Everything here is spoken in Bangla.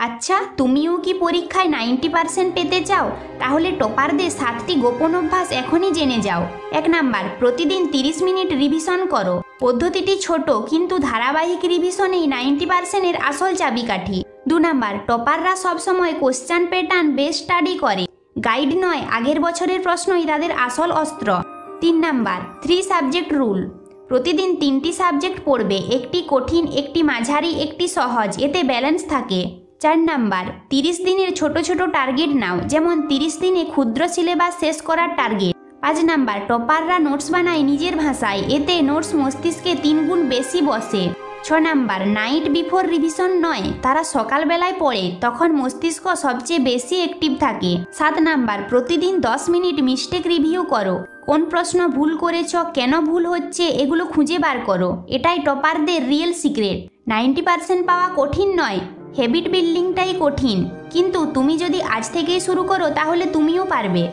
আচ্ছা, তুমিও কি পরীক্ষায় 90% পেতে চাও? তাহলে টপারদের 7টি গোপন অভ্যাস এখনই জেনে যাও। 1 নাম্বার, প্রতিদিন 30 মিনিট রিভিশন করো। পদ্ধতিটি ছোট কিন্তু ধারাবাহিক রিভিশনেই 90% আসল চাবিকাঠি। 2 নাম্বার, টপাররা সবসময় কোশ্চেন প্যাটার্ন বেস স্টাডি করে, গাইড নয়। আগের বছরের প্রশ্নই তাদের আসল অস্ত্র। 3 নাম্বার, 3 সাবজেক্ট রুল। প্রতিদিন 3টি সাবজেক্ট পড়বে, একটি কঠিন, একটি মাঝারি, একটি সহজ, এতে ব্যালেন্স থাকে। 4 নাম্বার, 30 দিনের ছোট ছোট টার্গেট নাও, যেমন 30 দিনে ক্ষুদ্র সিলেবাস শেষ করার টার্গেট। 5 নাম্বার, টপাররা নোটস বানায় নিজের ভাষায়, এতে নোটস মস্তিষ্কে 3 গুণ বেশি বসে। 6 নাম্বার, নাইট বিফোর রিভিশন নয়, তারা সকালবেলায় পড়ে, তখন মস্তিষ্ক সবচেয়ে বেশি অ্যাক্টিভ থাকে। 7 নাম্বার, প্রতিদিন 10 মিনিট মিস্টেক রিভিউ করো। কোন প্রশ্ন ভুল করেছ, কেন ভুল হচ্ছে, এগুলো খুঁজে বার করো। এটাই টপারদের রিয়েল সিক্রেট। 90% পাওয়া কঠিন নয়, হ্যাবিট বিল্ডিংটাই কঠিন। কিন্তু তুমি যদি আজ থেকেই শুরু করো তাহলে তুমিও পারবে।